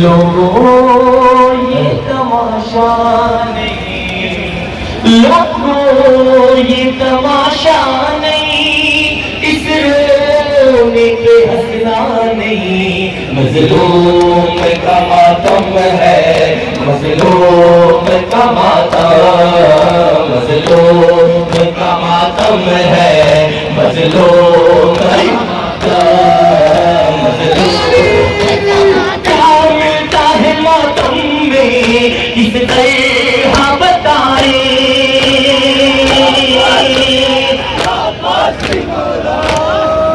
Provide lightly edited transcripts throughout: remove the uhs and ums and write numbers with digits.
لوگوں یہ تماشا نہیں، لوگوں یہ تماشا نہیں، اس رونے پہ ہنسنا نہیں، مظلوم کا ماتم ہے، مظلوم کا ماتم، مظلوم کا ماتم ہے، مظلوم کا ماتم، مظلوم کیا ملتا ہے ماتم میں کس طرح بتائیں،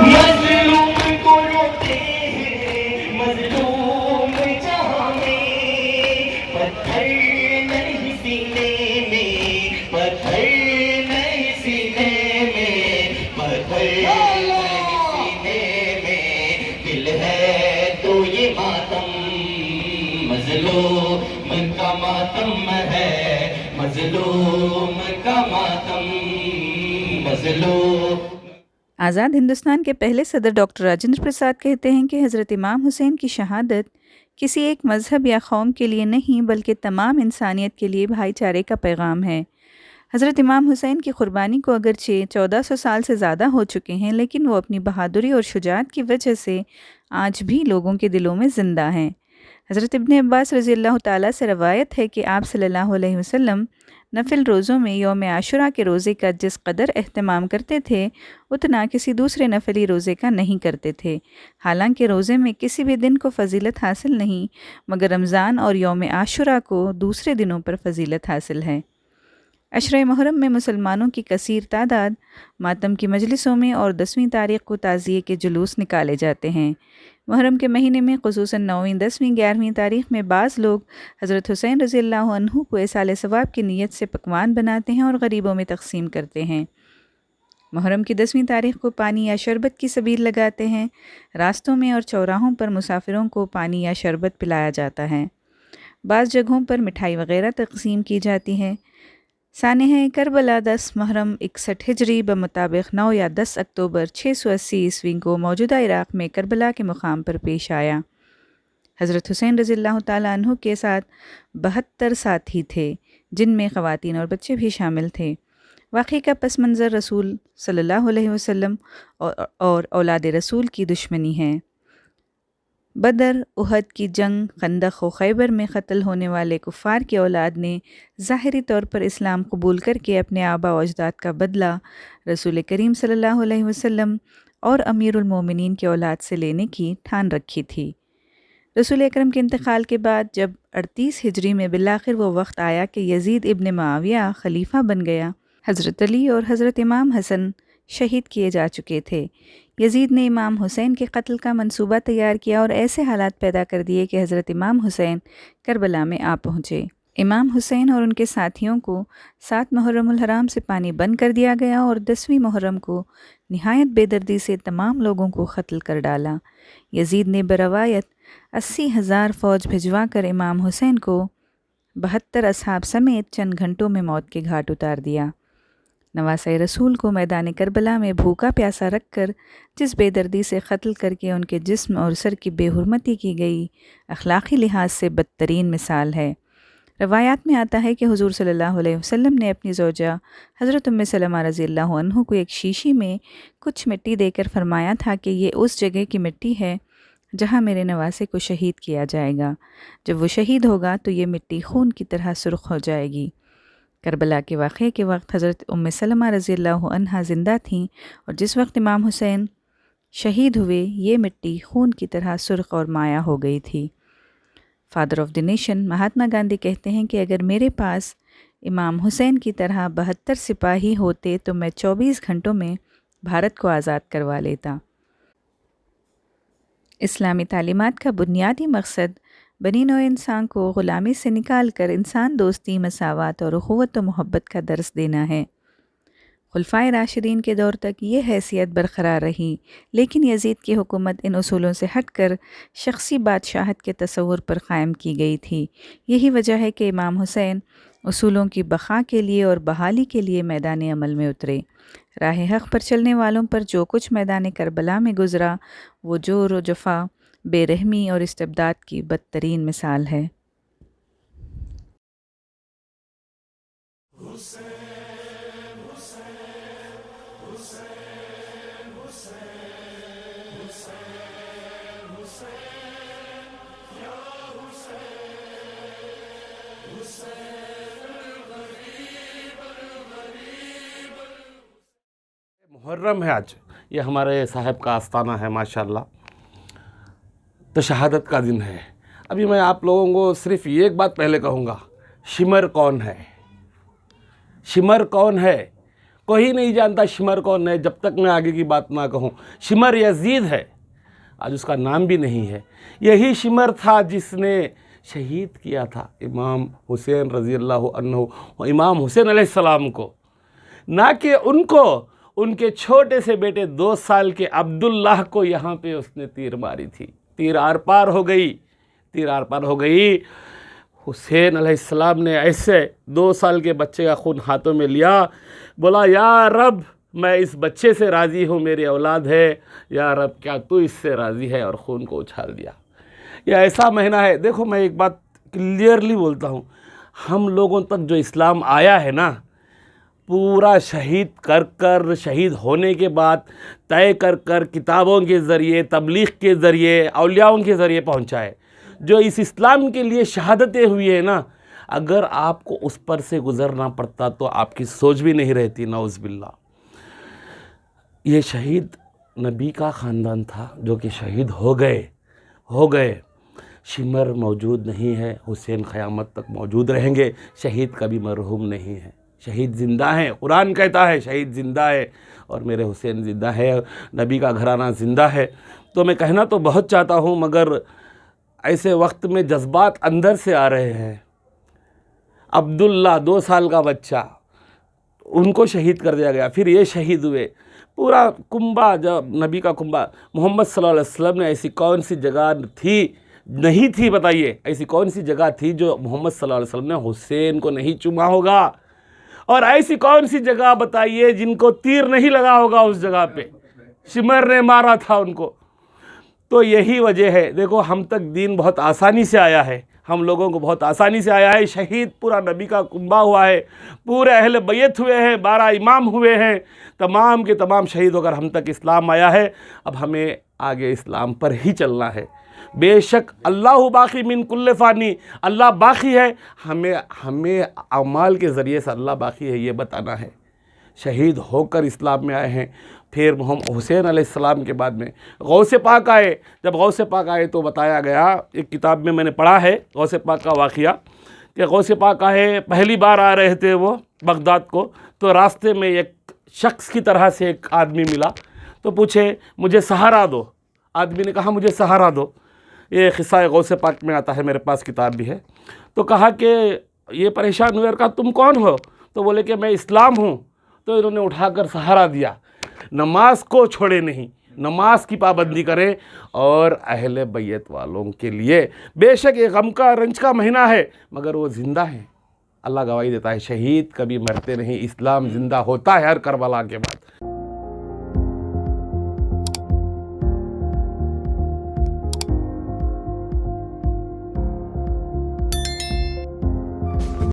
مظلوم کو روتے ہیں مظلوم جہاں میں، پتھر نہیں سینے میں، پتھر نہیں سینے میں، پتھر نہیں سینے میں، دل ہے تو یہ ماتم، مظلوم کا ماتم ہے، مظلوم کا ماتم، مظلوم۔ آزاد ہندوستان کے پہلے صدر ڈاکٹر راجندر پرساد کہتے ہیں کہ حضرت امام حسین کی شہادت کسی ایک مذہب یا قوم کے لیے نہیں بلکہ تمام انسانیت کے لیے بھائی چارے کا پیغام ہے۔ حضرت امام حسین کی قربانی کو اگرچہ 1400 سال سے زیادہ ہو چکے ہیں، لیکن وہ اپنی بہادری اور شجاعت کی وجہ سے آج بھی لوگوں کے دلوں میں زندہ ہیں۔ حضرت ابن عباس رضی اللہ تعالیٰ سے روایت ہے کہ آپ صلی اللہ علیہ وسلم نفل روزوں میں یوم عاشوراء کے روزے کا جس قدر اہتمام کرتے تھے اتنا کسی دوسرے نفلی روزے کا نہیں کرتے تھے، حالانکہ روزے میں کسی بھی دن کو فضیلت حاصل نہیں مگر رمضان اور یوم عاشوراء کو دوسرے دنوں پر فضیلت حاصل ہے۔ عشرہ محرم میں مسلمانوں کی کثیر تعداد ماتم کی مجلسوں میں اور 10ویں تاریخ کو تعزیے کے جلوس نکالے جاتے ہیں۔ محرم کے مہینے میں خصوصاً 9ویں، 10ویں، 11ویں تاریخ میں بعض لوگ حضرت حسین رضی اللہ عنہ کو ایصال ثواب کی نیت سے پکوان بناتے ہیں اور غریبوں میں تقسیم کرتے ہیں۔ محرم کی 10ویں تاریخ کو پانی یا شربت کی سبیل لگاتے ہیں۔ راستوں میں اور چوراہوں پر مسافروں کو پانی یا شربت پلایا جاتا ہے۔ بعض جگہوں پر مٹھائی وغیرہ تقسیم کی جاتی ہے۔ سانحہ کربلا 10 محرم 61 ہجری بمطابق 9 یا 10 اکتوبر 680 عیسوی کو موجودہ عراق میں کربلا کے مقام پر پیش آیا۔ حضرت حسین رضی اللہ تعالیٰ عنہ کے ساتھ 72 ساتھی تھے، جن میں خواتین اور بچے بھی شامل تھے۔ واقعے کا پس منظر رسول صلی اللہ علیہ وسلم اور اولاد رسول کی دشمنی ہے۔ بدر، احد کی جنگ، خندق و خیبر میں قتل ہونے والے کفار کی اولاد نے ظاہری طور پر اسلام قبول کر کے اپنے آبا و اجداد کا بدلہ رسول کریم صلی اللہ علیہ وسلم اور امیر المومنین کی اولاد سے لینے کی ٹھان رکھی تھی۔ رسول اکرم کے انتقال کے بعد جب 38 ہجری میں بالآخر وہ وقت آیا کہ یزید ابن معاویہ خلیفہ بن گیا، حضرت علی اور حضرت امام حسن شہید کیے جا چکے تھے۔ یزید نے امام حسین کے قتل کا منصوبہ تیار کیا اور ایسے حالات پیدا کر دیے کہ حضرت امام حسین کربلا میں آ پہنچے۔ امام حسین اور ان کے ساتھیوں کو 7 محرم الحرام سے پانی بند کر دیا گیا اور 10ویں محرم کو نہایت بے دردی سے تمام لوگوں کو قتل کر ڈالا۔ یزید نے بروایت 80,000 فوج بھجوا کر امام حسین کو 72 اصحاب سمیت چند گھنٹوں میں موت کے گھاٹ اتار دیا۔ نواسۂ رسول کو میدان کربلا میں بھوکا پیاسا رکھ کر جس بے دردی سے قتل کر کے ان کے جسم اور سر کی بے حرمتی کی گئی، اخلاقی لحاظ سے بدترین مثال ہے۔ روایات میں آتا ہے کہ حضور صلی اللہ علیہ وسلم نے اپنی زوجہ حضرت ام سلمہ رضی اللہ عنہ کو ایک شیشی میں کچھ مٹی دے کر فرمایا تھا کہ یہ اس جگہ کی مٹی ہے جہاں میرے نواسے کو شہید کیا جائے گا، جب وہ شہید ہوگا تو یہ مٹی خون کی طرح سرخ ہو جائے گی۔ کربلا کے واقعے کے وقت حضرت ام سلمہ رضی اللہ عنہا زندہ تھیں اور جس وقت امام حسین شہید ہوئے یہ مٹی خون کی طرح سرخ اور مائع ہو گئی تھی۔ Father of the nation Mahatma Gandhi کہتے ہیں کہ اگر میرے پاس امام حسین کی طرح 72 سپاہی ہوتے تو میں 24 گھنٹوں میں بھارت کو آزاد کروا لیتا۔ اسلامی تعلیمات کا بنیادی مقصد بنی نوع انسان کو غلامی سے نکال کر انسان دوستی، مساوات اور اخوت و محبت کا درس دینا ہے۔ خلفائے راشدین کے دور تک یہ حیثیت برقرار رہی، لیکن یزید کی حکومت ان اصولوں سے ہٹ کر شخصی بادشاہت کے تصور پر قائم کی گئی تھی۔ یہی وجہ ہے کہ امام حسین اصولوں کی بقا کے لیے اور بحالی کے لیے میدان عمل میں اترے۔ راہ حق پر چلنے والوں پر جو کچھ میدان کربلا میں گزرا، وہ جور و جفا بے رحمی اور استبداد کی بدترین مثال ہے۔ محرم ہے آج، یہ ہمارے صاحب کا آستانہ ہے ماشاءاللہ، تو شہادت کا دن ہے۔ ابھی میں آپ لوگوں کو صرف یہ ایک بات پہلے کہوں گا، شمر کون ہے؟ شمر کون ہے؟ کوئی نہیں جانتا شمر کون ہے جب تک میں آگے کی بات نہ کہوں۔ شمر یزید ہے، آج اس کا نام بھی نہیں ہے۔ یہی شمر تھا جس نے شہید کیا تھا امام حسین رضی اللہ عنہ و امام حسین علیہ السلام کو، نہ کہ ان کو، ان کے چھوٹے سے بیٹے 2 سال کے عبداللہ کو یہاں پہ اس نے تیر ماری تھی۔ تیر آر پار ہو گئی، تیر آر پار ہو گئی۔ حسین علیہ السلام نے ایسے 2 سال کے بچے کا خون ہاتھوں میں لیا، بولا یا رب میں اس بچے سے راضی ہوں، میری اولاد ہے، یا رب کیا تو اس سے راضی ہے، اور خون کو اچھال دیا۔ یہ ایسا مہینہ ہے۔ دیکھو میں ایک بات کلیئرلی بولتا ہوں، ہم لوگوں تک جو اسلام آیا ہے نا، پورا شہید کر شہید ہونے کے بعد طے کر کتابوں کے ذریعے، تبلیغ کے ذریعے، اولیاءوں کے ذریعے پہنچا ہے۔ جو اس اسلام کے لیے شہادتیں ہوئی ہیں نا، اگر آپ کو اس پر سے گزرنا پڑتا تو آپ کی سوچ بھی نہیں رہتی، نعوذ باللہ۔ یہ شہید نبی کا خاندان تھا جو کہ شہید ہو گئے۔ شمر موجود نہیں ہے، حسین قیامت تک موجود رہیں گے، شہید کبھی مرحوم نہیں ہے، شہید زندہ ہیں۔ قرآن کہتا ہے شہید زندہ ہے، اور میرے حسین زندہ ہے، نبی کا گھرانہ زندہ ہے۔ تو میں کہنا تو بہت چاہتا ہوں، مگر ایسے وقت میں جذبات اندر سے آ رہے ہیں۔ عبداللہ 2 سال کا بچہ، ان کو شہید کر دیا گیا، پھر یہ شہید ہوئے۔ پورا کنبہ، جب نبی کا کنبہ، محمد صلی اللہ علیہ وسلم نے ایسی کون سی جگہ نہیں تھی بتائیے، ایسی کون سی جگہ تھی جو محمد صلی اللہ علیہ وسلم نے حسین کو نہیں چوما ہوگا؟ اور ایسی کون سی جگہ بتائیے جن کو تیر نہیں لگا ہوگا اس جگہ پہ؟ شمر نے مارا تھا ان کو۔ تو یہی وجہ ہے، دیکھو ہم تک دین بہت آسانی سے آیا ہے، ہم لوگوں کو بہت آسانی سے آیا ہے۔ شہید پورا نبی کا کنبہ ہوا ہے، پورے اہل بیت ہوئے ہیں، 12 امام ہوئے ہیں، تمام کے تمام شہید ہو کر ہم تک اسلام آیا ہے۔ اب ہمیں آگے اسلام پر ہی چلنا ہے۔ بے شک اللہ باقی من کل فانی، اللہ باقی ہے، ہمیں اعمال کے ذریعے سے اللہ باقی ہے یہ بتانا ہے۔ شہید ہو کر اسلام میں آئے ہیں۔ پھر محمد حسین علیہ السلام کے بعد میں غوث پاک آئے۔ جب غوث پاک آئے تو بتایا گیا، ایک کتاب میں نے پڑھا ہے غوث پاک کا واقعہ، کہ غوث پاک آئے، پہلی بار آ رہے تھے وہ بغداد کو، تو راستے میں ایک شخص کی طرح سے ایک آدمی ملا، تو پوچھے مجھے سہارا دو۔ آدمی نے کہا مجھے سہارا دو۔ یہ قصہ غوث پاک میں آتا ہے، میرے پاس کتاب بھی ہے۔ تو کہا کہ یہ پریشان ہوئے اور کہا تم کون ہو؟ تو بولے کہ میں اسلام ہوں۔ تو انہوں نے اٹھا کر سہارا دیا۔ نماز کو چھوڑے نہیں، نماز کی پابندی کریں، اور اہل بیت والوں کے لیے بے شک یہ غم کا رنج کا مہینہ ہے، مگر وہ زندہ ہیں۔ اللہ گواہی دیتا ہے شہید کبھی مرتے نہیں، اسلام زندہ ہوتا ہے ہر کربلا کے بعد۔